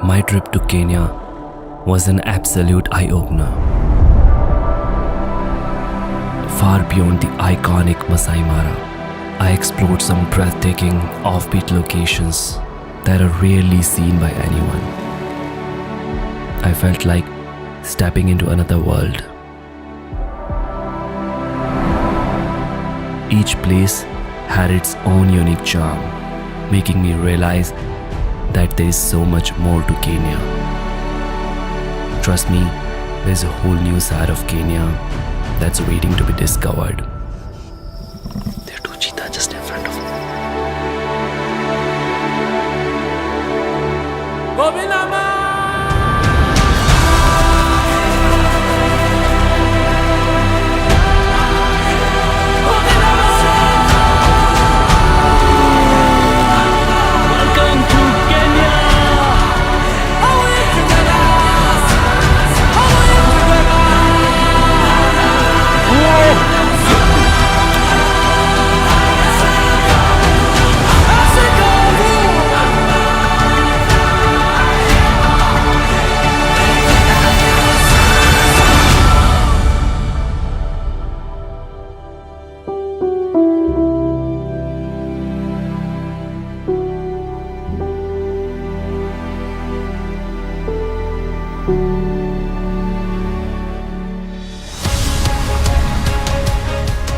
My trip to Kenya was an absolute eye-opener. Far beyond the iconic Masai Mara, I explored some breathtaking offbeat locations that are rarely seen by anyone. I felt like stepping into another world. Each place had its own unique charm, making me realize that there is so much more to Kenya. Trust me, there's a whole new side of Kenya that's waiting to be discovered. There are two cheetahs just in front of me.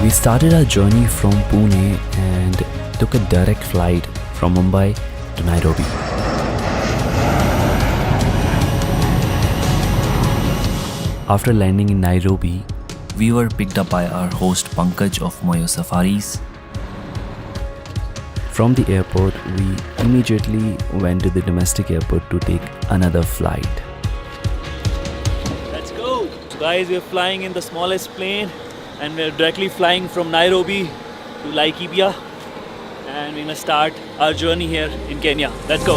We started our journey from Pune and took a direct flight from Mumbai to Nairobi. After landing in Nairobi, we were picked up by our host Pankaj of Moyo Safaris. From the airport, we immediately went to the domestic airport to take another flight. Let's go! So guys, we're flying in the smallest plane and we're directly flying from Nairobi to Laikipia and we're gonna start our journey here in Kenya. Let's go!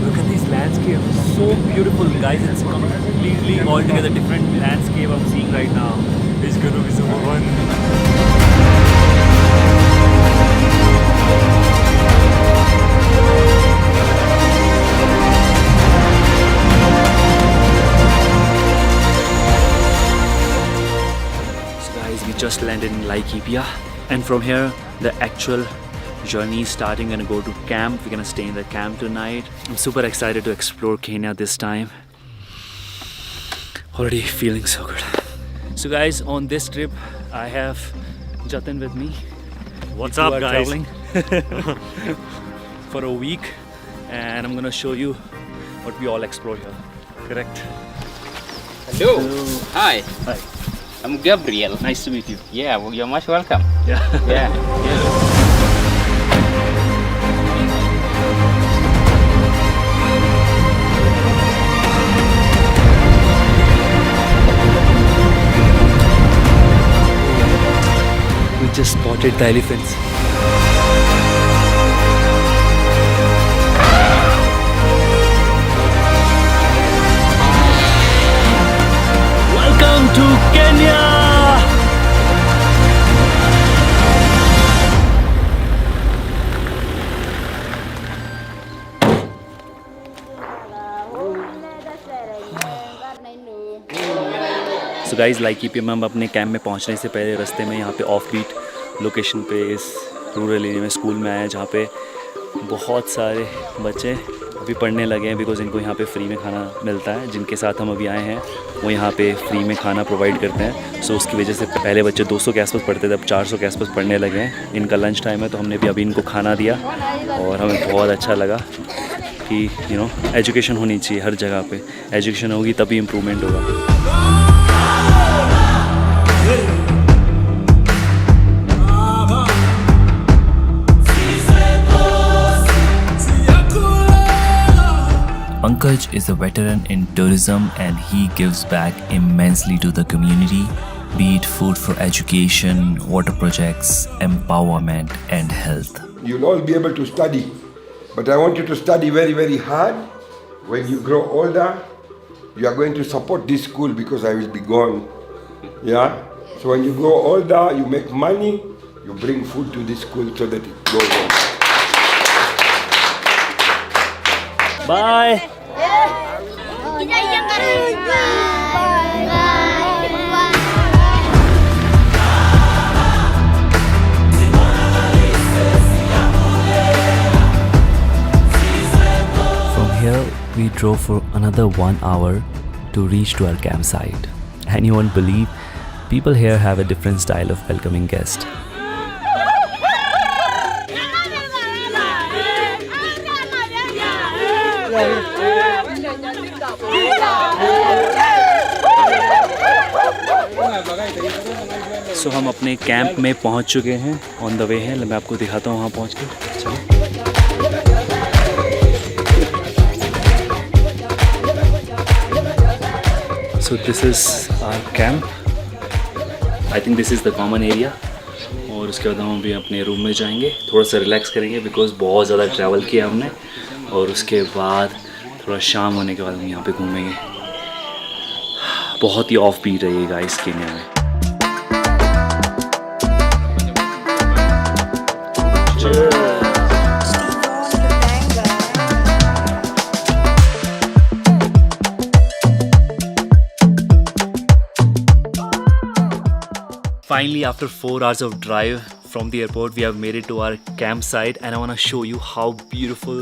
Look at these landscapes, so beautiful guys. It's completely altogether different landscape I'm seeing right now. It's gonna be so fun. We just landed in Laikipia and from here the actual journey is starting. We're gonna go to camp. We're gonna stay in the camp tonight. I'm super excited to explore Kenya this time. Already feeling so good. So guys, on this trip I have Jatin with me. What's We up, are guys? traveling for a week and I'm gonna show you what we all explore here. Correct? Hello. Hi. Hi. I'm Gabriel. Nice to meet you. Yeah, well, you're much welcome. Yeah. Yeah. We just spotted the elephants. Welcome to Kenya! So guys, Laikipia में हम अपने camp में पहुंचने से पहले रास्ते में यहाँ पे ऑफ बीट लोकेशन पे इस रूरल एरिया में स्कूल में आए जहाँ पे बहुत सारे बच्चे अभी पढ़ने लगे हैं बिकॉज़ इनको यहाँ पे फ्री में खाना मिलता है। जिनके साथ हम अभी आए हैं वो यहाँ पे फ्री में खाना प्रोवाइड करते हैं। सो उसकी वजह से पहले बच्चे 200 के आसपास पढ़ते थे, अब 400 के आसपास पढ़ने लगे हैं। इनका लंच टाइम है तो हमने भी अभी इनको खाना दिया और हमें बहुत अच्छा लगा कि एजुकेशन होनी चाहिए हर जगह पे। एजुकेशन होगी तभी इम्प्रूवमेंट होगा। Pankaj is a veteran in tourism and he gives back immensely to the community, be it food for education, water projects, empowerment and health. You'll all be able to study, but I want you to study very, very hard. When you grow older, you are going to support this school because I will be gone. Yeah? So when you grow older, you make money, you bring food to the school so that it goes on. Bye. From here, we drove for another 1 hour to reach to our campsite. And you won't believe, people here have a different style of welcoming guests. सो हम अपने camp में पहुंच चुके हैं, on the way हैं। मैं आपको दिखाता हूँ वहाँ पहुँच के। चलो। So this is our camp. I think this is the common area. और उसके बाद हम अभी अपने रूम में जाएंगे, थोड़ा सा रिलैक्स करेंगे बिकॉज बहुत ज़्यादा ट्रैवल किया हमने। और उसके बाद थोड़ा शाम होने के बाद हम यहाँ पे घूमेंगे। बहुत ही ऑफ बीट है ये गाइस केन्या में। Finally, after 4 hours of drive from the airport, we have made it to our campsite, and I want to show you how beautiful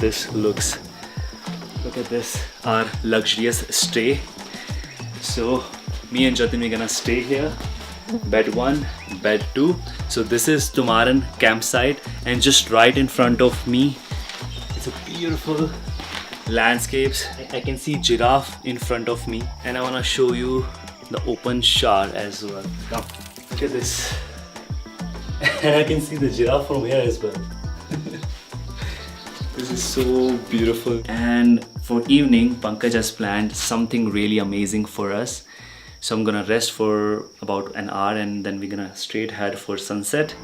this looks. Look at this, our luxurious stay. So, me and Jatin, we're gonna stay here. Bed 1, bed 2. So this is Tumaran campsite, and just right in front of me, it's a beautiful landscapes. I can see giraffe in front of me, and I want to show you the open shower as well. Come, look at this. And I can see the giraffe from here as well. This is so beautiful. And for evening, Pankaj has planned something really amazing for us. So I'm gonna rest for about an hour, and then we're gonna straight head for sunset,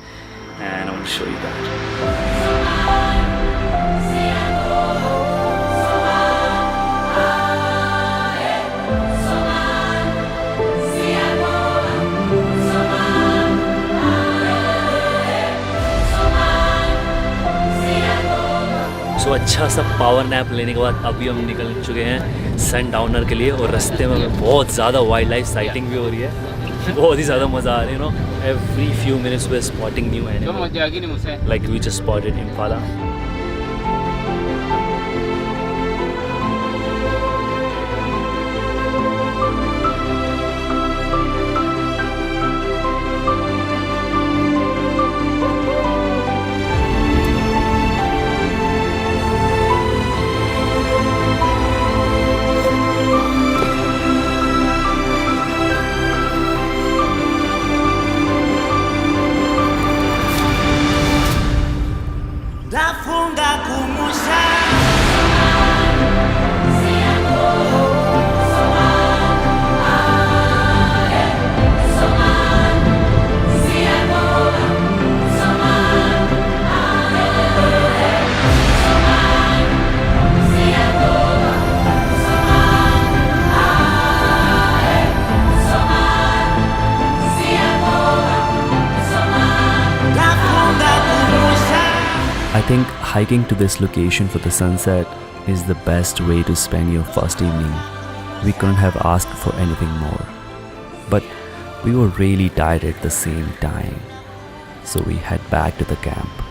and I want to show you that. तो अच्छा सा power nap लेने के बाद अभी हम निकल चुके हैं सन डाउनर के लिए। और रास्ते में बहुत ज़्यादा वाइल्ड लाइफ साइटिंग भी हो रही है, बहुत ही ज़्यादा मज़ा आ रहा है। You know, every few minutes we are spotting new animal, like we just spotted impala. I think hiking to this location for the sunset is the best way to spend your first evening. We couldn't have asked for anything more. But we were really tired at the same time, so we head back to the camp.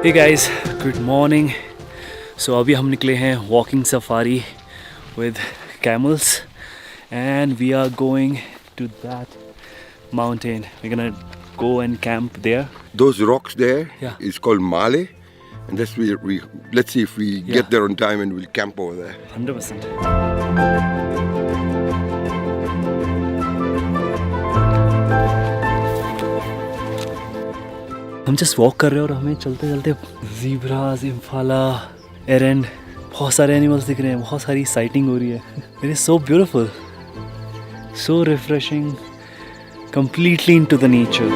Hey guys, good morning. So अभी हम निकले हैं walking safari with camels, and we are going to that mountain. We're gonna go and camp there. Those rocks there Yeah. is called Male, and that's we let's see if we get there on time and we'll camp over there. 100%. हम just walk कर रहे हैं और हमें चलते चलते ज़ीब्रास, इम्फाला, errand, बहुत सारे एनिमल्स दिख रहे हैं, बहुत सारी साइटिंग हो रही है। It is so beautiful, so refreshing, completely into the nature.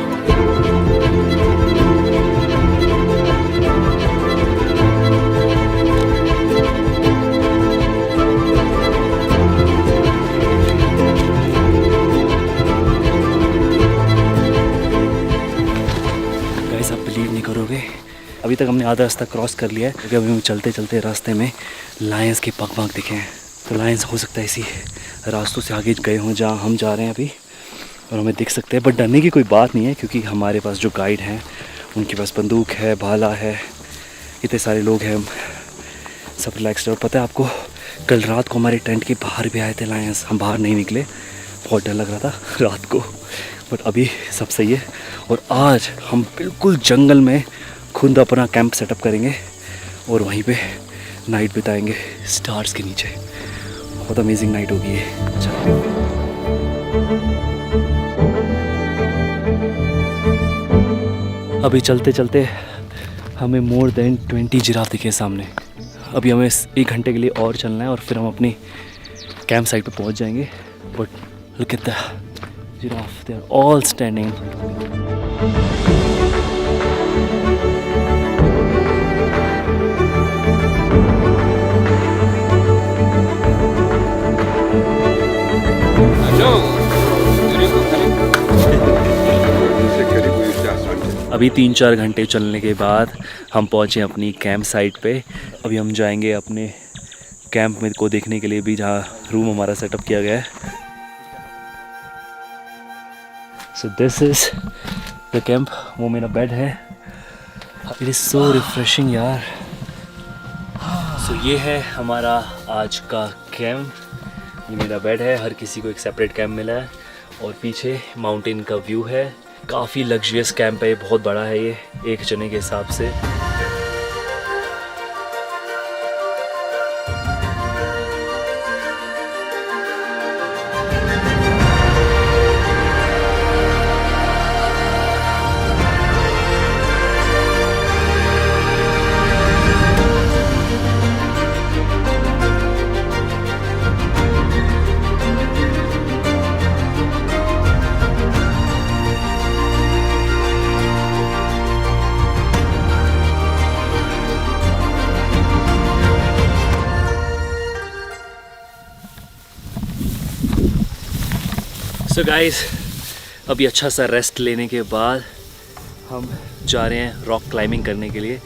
अभी तक हमने आधा रास्ता क्रॉस कर लिया है, क्योंकि अभी हम चलते चलते रास्ते में लायंस के पग दिखे हैं। तो लायंस हो सकता है इसी रास्तों से आगे गए हों जहाँ हम जा रहे हैं अभी, और हमें दिख सकते हैं। बट डरने की कोई बात नहीं है, क्योंकि हमारे पास जो गाइड हैं उनके पास बंदूक है, भाला है, इतने सारे लोग हैं, सब रिलैक्सड। और पता है आपको, कल रात को हमारे टेंट के बाहर भी आए थे लायंस। हम बाहर नहीं निकले, बहुत डर लग रहा था रात को, बट अभी सब सही है। और आज हम बिल्कुल जंगल में खुद अपना कैंप सेटअप करेंगे और वहीं पे नाइट बिताएंगे स्टार्स के नीचे। बहुत अमेजिंग नाइट होगी ये। चलो अभी चलते चलते हमें मोर देन 20 जिराफ दिखे सामने। अभी हमें 1 घंटे के लिए और चलना है और फिर हम अपनी कैंप साइट पे पहुंच जाएंगे। But look at the giraffe, they are all standing. अभी 3-4 घंटे चलने के बाद हम पहुँचे अपनी कैंप साइट पे। अभी हम जाएंगे अपने कैंप में को देखने के लिए भी, जहाँ रूम हमारा सेटअप किया गया है। सो दिस इज़ द कैंप। वो मेरा बेड है। इट इज़ सो रिफ्रेशिंग यार। सो ये है हमारा आज का कैंप। ये मेरा बेड है। हर किसी को एक सेपरेट कैंप मिला है और पीछे माउंटेन का व्यू है। काफ़ी लग्जरियस कैंप है, बहुत बड़ा है ये, एक जने के हिसाब से। सो गाइस, अभी अच्छा सा रेस्ट लेने के बाद हम जा रहे हैं रॉक क्लाइंबिंग करने के लिए।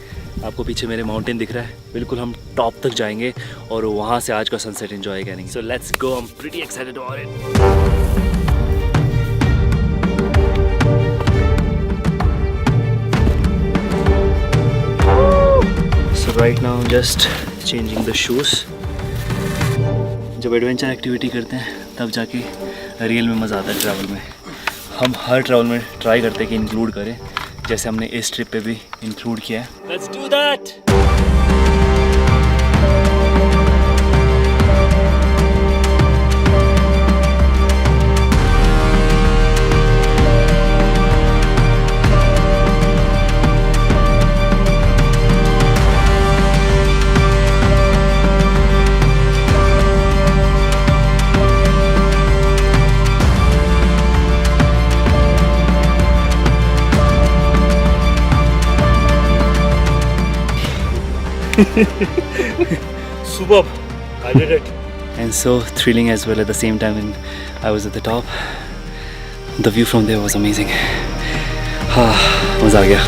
आपको पीछे मेरे माउंटेन दिख रहा है, बिल्कुल हम टॉप तक जाएंगे और वहाँ से आज का सनसेट एंजॉय करेंगे। So let's go, I am pretty excited about it. So right now just changing the shoes. जब एडवेंचर एक्टिविटी करते हैं तब जाके रियल में मज़ा आता है ट्रैवल में। हम हर ट्रैवल में ट्राई करते हैं कि इंक्लूड करें, जैसे हमने इस ट्रिप पे भी इंक्लूड किया है। Let's do that. Superb, I did it. And so thrilling as well at the same time when I was at the top. The view from there was amazing. मज़ा आ गया।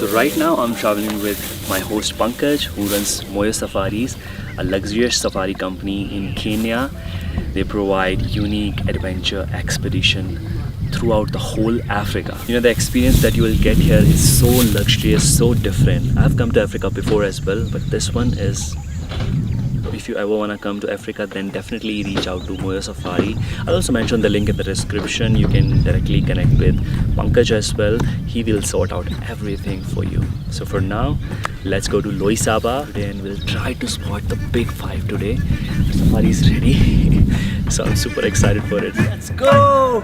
So right now I'm traveling with my host Pankaj, who runs Moyo Safaris. a luxurious safari company in Kenya. They provide unique adventure expedition throughout the whole Africa. You know, the experience that you will get here is so luxurious, so different. I've come to Africa before as well, but this one is, if you ever want to come to Africa, then definitely reach out to Moyo Safari. I'll also mention the link in the description. You can directly connect with Pankaj as well. He will sort out everything for you. So for now, let's go to Loisaba today and we'll try to spot the big five today. The safari is ready. So I'm super excited for it. Let's go!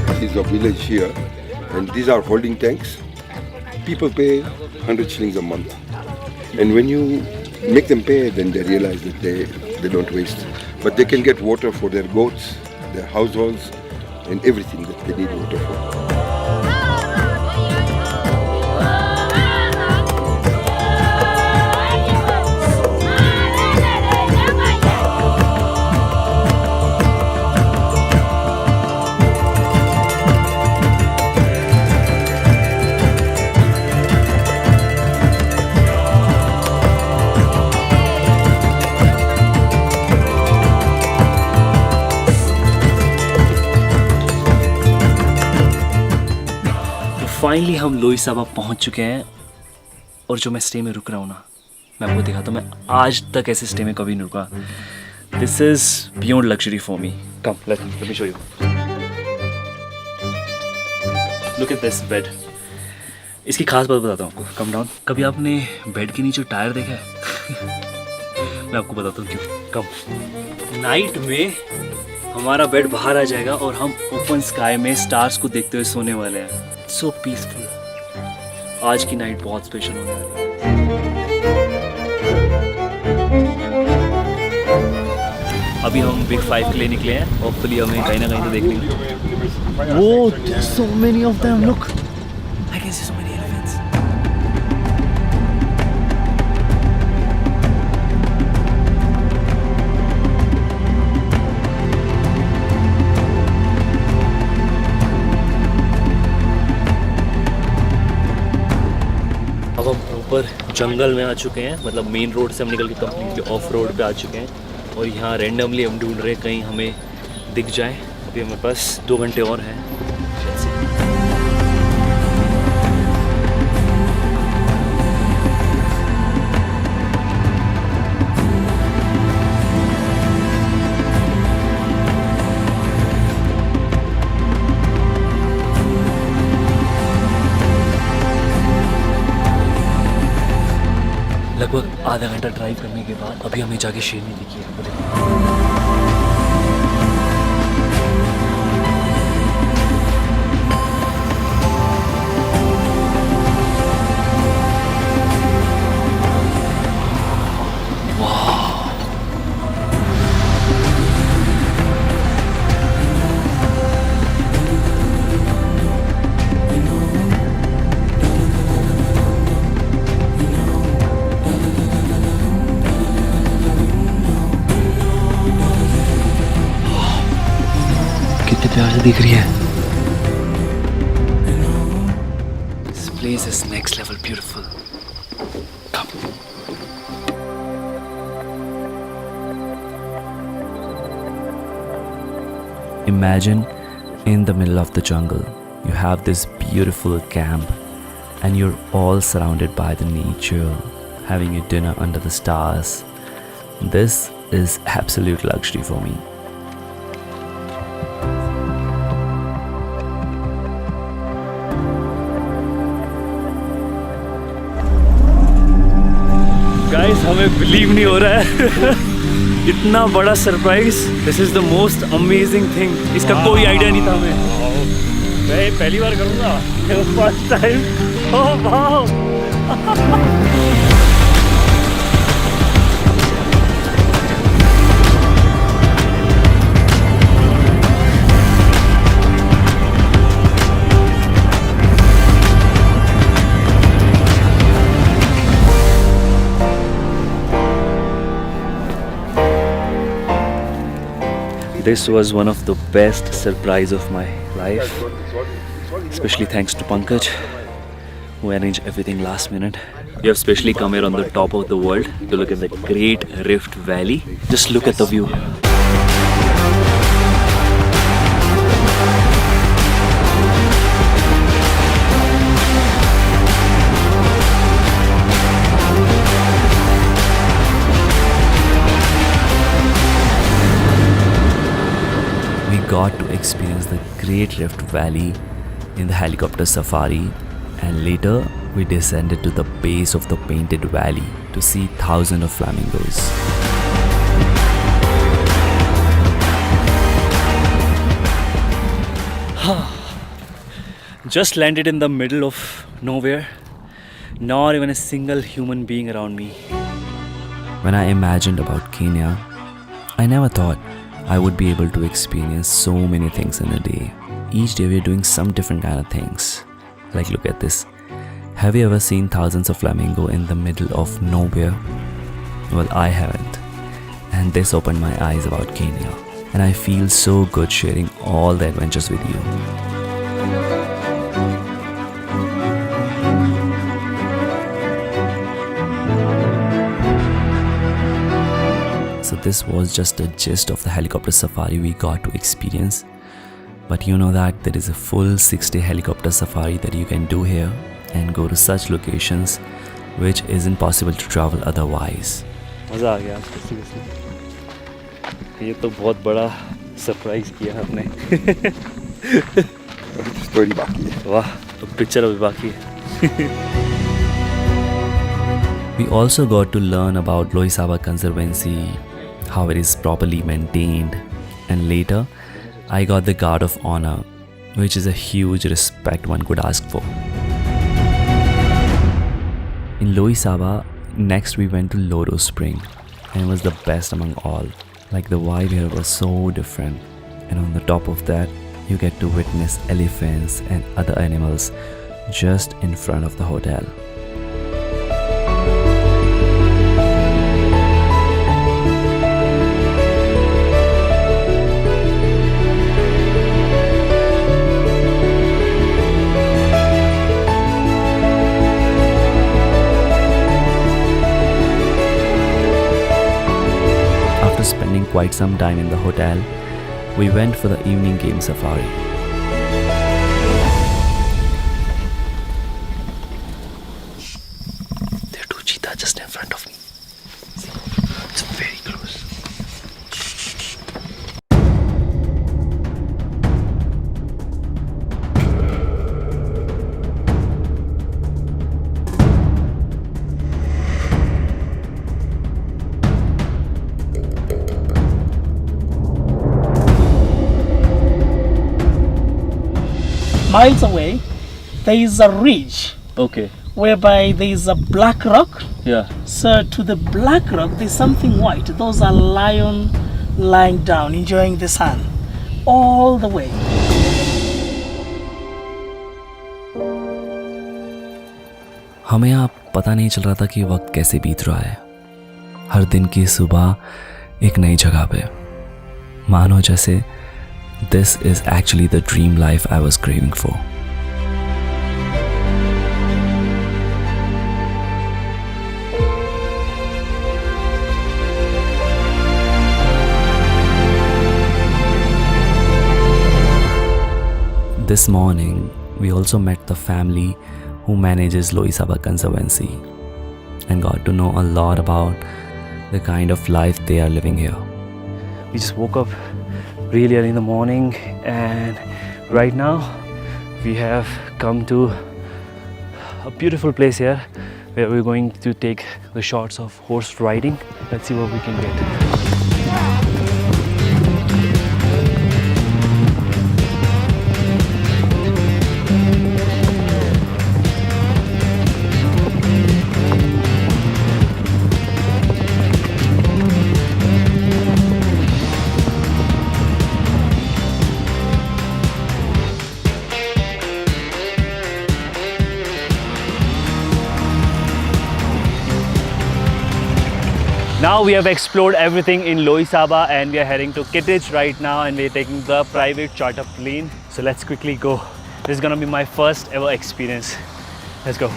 This is a village here, and these are holding tanks. People pay 100 shillings a month, and when you make them pay, then they realize that they don't waste, but they can get water for their goats, their households, and everything that they need water for. Finally हम लोईसाबा पहुंच चुके हैं और जो मैं stay में रुक रहा हूँ ना, मैं आपको दिखाता हूँ. मैं आज तक ऐसे स्टे में कभी नहीं रुका. This is beyond luxury for me. Come let me show you. Look at this bed. इसकी खास बात बताता हूँ आपको. Come down. कभी आपने बेड के नीचे टायर देखा है? मैं आपको बताता हूँ क्यों. कम. नाइट में हमारा बेड बाहर आ जाएगा और हम ओपन स्काई में स्टार्स को देखते हुए सोने वाले हैं. सो पीसफुल. आज की नाइट बहुत स्पेशल होने वाली है. अभी हम बिग फाइव के लिए निकले हैं. होपफुली हमें कहीं ना कहीं तो देखने मिलेगा. वो so many of them. Look, I can see so many elephants. अब हम ऊपर जंगल में आ चुके हैं. मतलब मेन रोड से हम निकल के कंप्लीटली ऑफ रोड पे आ चुके हैं और यहाँ रैंडमली हम ढूंढ रहे हैं कहीं हमें दिख जाए. अभी हमारे पास 2 घंटे और हैं. लगभग आधा घंटा ड्राइव करने के बाद अभी हमें जाके शेरनी दिखी है. प्यार से दिख रही है. This place is next level beautiful. Come. Imagine in the middle of the jungle, you have this beautiful camp and you're all surrounded by the nature, having your dinner under the stars. This is absolute luxury for me. Guys, हमें believe नहीं हो रहा है. इतना बड़ा surprise. This is the most amazing thing. इसका कोई idea नहीं था हमें. मैं पहली बार करूँगा. First time. ओह वाह. This was one of the best surprise of my life. Especially thanks to Pankaj, who arranged everything last minute. We have specially come here on the top of the world to look at the Great Rift Valley. Just look at the view. We got to experience the Great Rift Valley in the helicopter safari, and later we descended to the base of the Painted Valley to see thousands of flamingos. Just landed in the middle of nowhere. Not even a single human being around me. When I imagined about Kenya, I never thought I would be able to experience so many things in a day. Each day we're doing some different kind of things. Like, look at this. Have you ever seen thousands of flamingo in the middle of nowhere? Well, I haven't. And this opened my eyes about Kenya. And I feel so good sharing all the adventures with you. So this was just a gist of the helicopter safari we got to experience. But you know that there is a full 6-day helicopter safari that you can do here and go to such locations which isn't possible to travel otherwise. मज़ा आ गया आज seriously. ये तो बहुत बड़ा surprise किया आपने. Story बाकी है. वाह, तो पिक्चर अभी बाकी है. We also got to learn about Loisaba Conservancy, how it is properly maintained, and later I got the Guard of Honor, which is a huge respect one could ask for. In Loisaba, next we went to Loro Spring, and it was the best among all. Like, the vibe here was so different, and on the top of that, you get to witness elephants and other animals just in front of the hotel. After spending quite some time in the hotel, we went for the evening game safari. There are two cheetahs just in front of me. See, it's very close. Miles away, there is a ridge Okay. whereby there is a black rock. Yeah. So to the black rock, there's something white. Those are lion lying down, enjoying the sun, all the way. हमें यहाँ पता नहीं चल रहा था कि वक्त कैसे बीत रहा है. हर दिन की सुबह एक नई जगह पे, मानो जैसे this is actually the dream life I was craving for. This morning, we also met the family who manages Loisaba Conservancy and got to know a lot about the kind of life they are living here. We just woke up really early in the morning, and right now we have come to a beautiful place here where we're going to take the shots of horse riding. Let's see what we can get. Now we have explored everything in Loisaba and we are heading to Kittij right now, and we're taking the private charter plane. So let's quickly go This is gonna be my first ever experience. Let's go.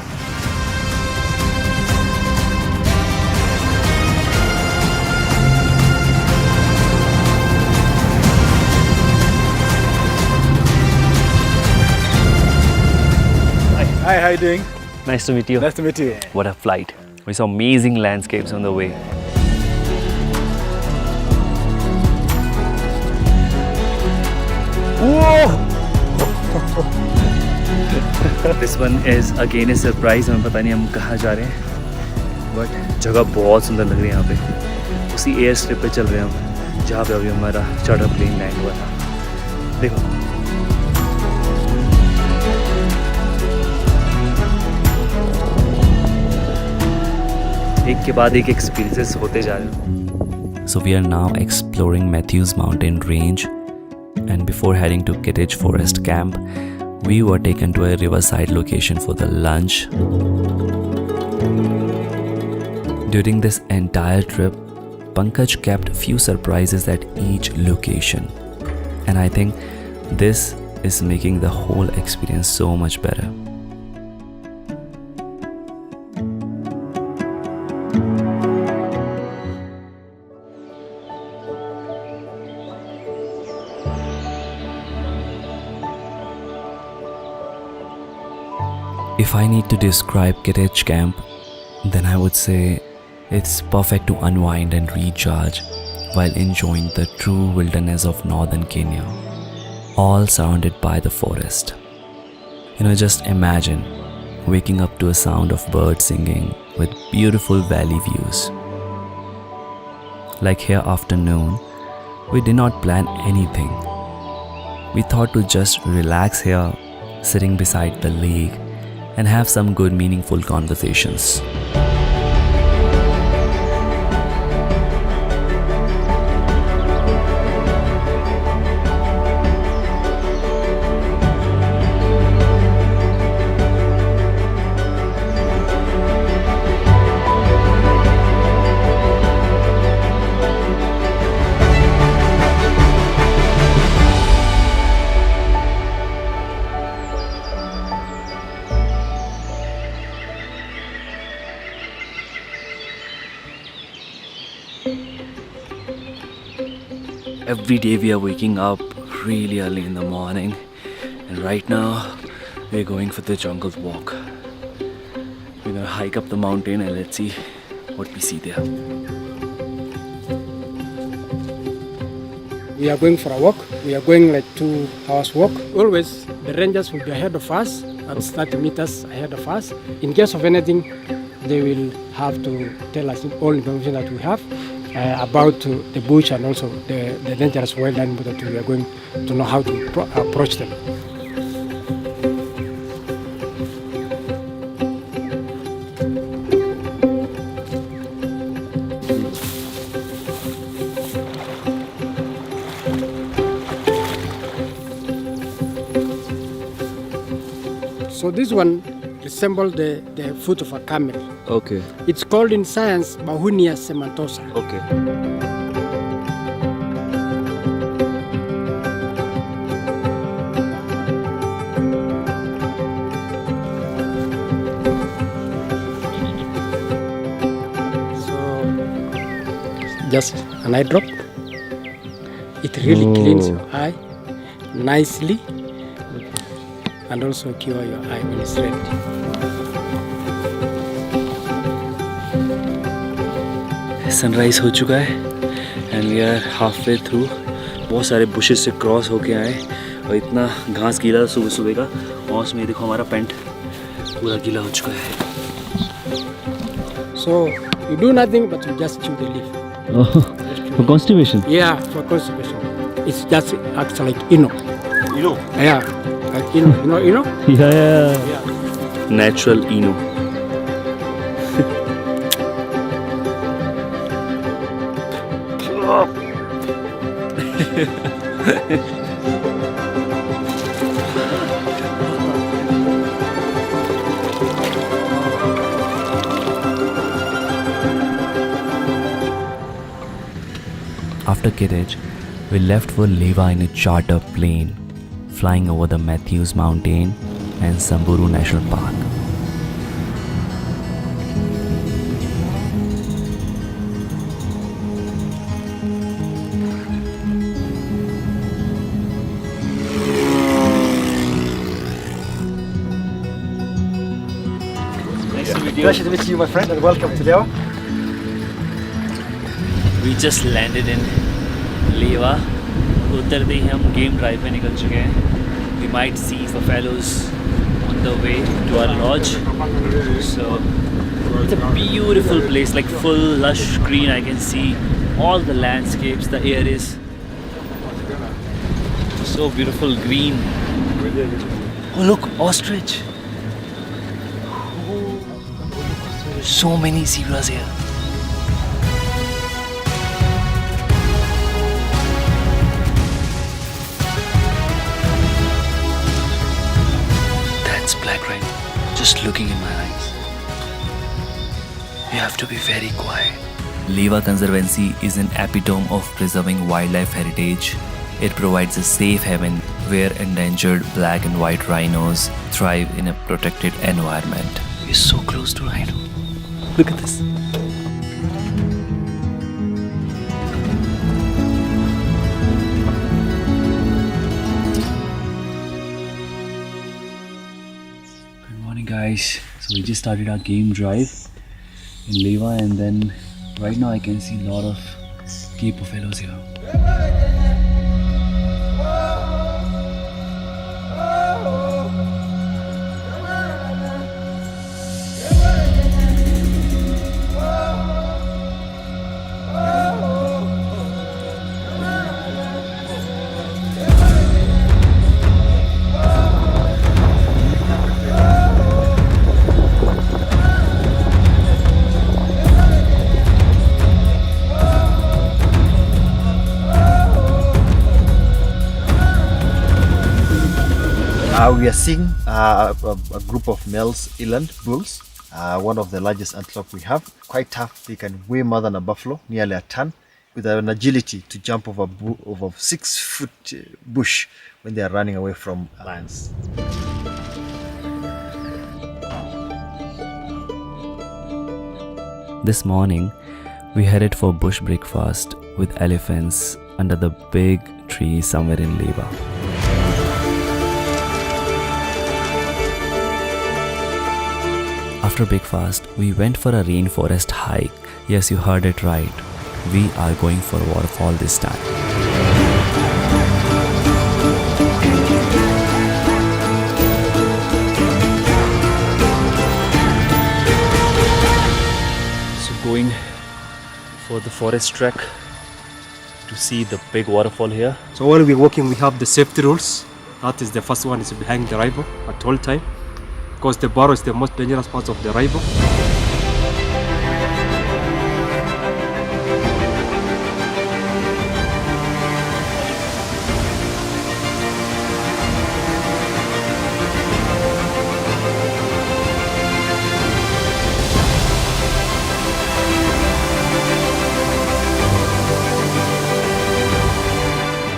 Hi, how you doing? Nice to meet you. Nice to meet you. What a flight. We saw amazing landscapes on the way. This one is again a surprise. हमें पता नहीं हम कहाँ जा रहे हैं, but जगह बहुत सुंदर लग रही है यहाँ पे. उसी एयर स्ट्रिप पे चल रहे हैं हम, जहाँ पे अभी हमारा चार्टर प्लेन लैंड हुआ था. देखो. एक के बाद एक एक्सपीरियंसेस होते जा रहे हैं. So we are now exploring Matthews Mountain Range, and before heading to Kittredge Forest Camp, we were taken to a riverside location for the lunch. During this entire trip, Pankaj kept few surprises at each location, and I think this is making the whole experience so much better. If I need to describe Kittredge Camp, then I would say it's perfect to unwind and recharge while enjoying the true wilderness of northern Kenya, all surrounded by the forest. Just imagine waking up to a sound of birds singing with beautiful valley views. Like here afternoon, we did not plan anything. We thought to just relax here, sitting beside the lake, and have some good meaningful conversations. Every day we are waking up really early in the morning, and right now we're going for the jungle walk. We're gonna hike up the mountain and let's see what we see there. We are going for a walk. We are going like 2 hours walk. Always the rangers will be ahead of us and 30 meters ahead of us. In case of anything, they will have to tell us all information that we have about the bush and also the dangerous wildland that we are going to know how to approach them. So this one resembles the foot of a camel. Okay. It's called in science Bahunia cementosa. Okay. So just an eye drop. It really cleans your eye nicely and also cure your eye when it's red. Sunrise हो चुका है and we are half way through. बहुत सारे bushes से cross होके आए और इतना घास गीला था सुबह सुबह का, और उसमें देखो हमारा पैंट पूरा गीला हो चुका है. So you do nothing but you just chew the leaf. For constipation? Yeah, for constipation. It's just acts like Eno. Eno? Yeah, like Eno. You know Eno? Yeah. Natural Eno. After Kittredge, we left for Leva in a charter plane flying over the Matthews Mountain and Samburu National Park. Pleasure to meet you, my friend, and welcome to Lewa. We just landed in Lewa. उतरते ही हम game drive पे निकल चुके हैं. We might see buffaloes on the way to our lodge. So it's a beautiful place, like full lush green. I can see all the landscapes. The air is so beautiful, green. Oh look, ostrich. So many zebras here. That's black rhino just looking in my eyes. You have to be very quiet. Lewa Conservancy is an epitome of preserving wildlife heritage. It provides a safe haven where endangered black and white rhinos thrive in a protected environment. We're so close to rhino. Look at this. Good morning, guys. So we just started our game drive in Lewa, and then right now I can see a lot of Cape buffaloes here. We are seeing a group of males eland bulls, one of the largest antelope we have. Quite tough, they can weigh more than a buffalo, nearly a ton, with an agility to jump over 6-foot bush when they are running away from lions. This morning, we headed for bush breakfast with elephants under the big tree somewhere in Lewa. After breakfast, we went for a rainforest hike. Yes, you heard it right. We are going for a waterfall this time. So going for the forest trek to see the big waterfall here. So while we're walking, we have the safety rules. That is the first one is behind the river at all time, because the burrow is the most dangerous part of the river.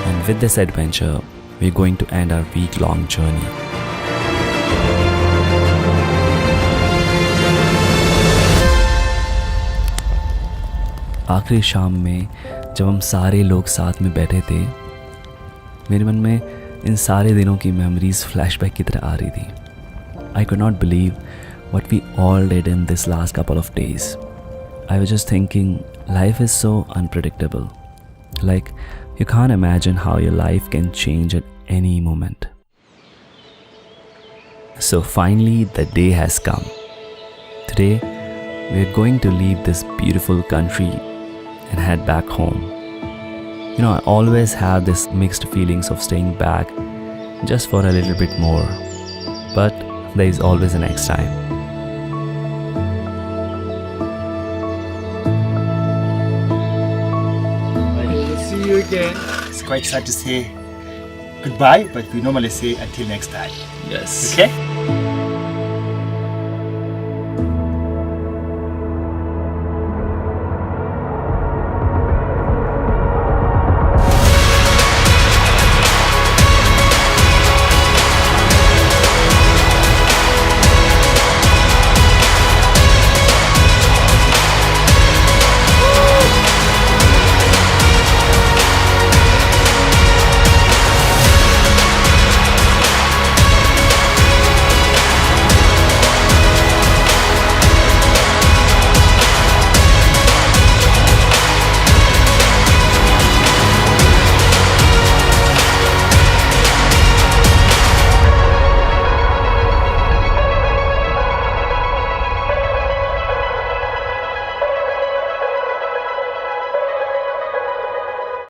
And with this adventure, we're going to end our week-long journey. आखिरी शाम में जब हम सारे लोग साथ में बैठे थे, मेरे मन में इन सारे दिनों की मेमोरीज फ्लैशबैक की तरह आ रही थी. I could not believe what we all did in this last couple of days. I was just thinking, life is so unpredictable. Like, you can't imagine how your life can change at any moment. So finally, the day has come. Today, we're going to leave this beautiful country and head back home. You know, I always have this mixed feelings of staying back just for a little bit more. But there is always a next time. See you again. It's quite sad to say goodbye, but we normally say until next time. Yes. Okay?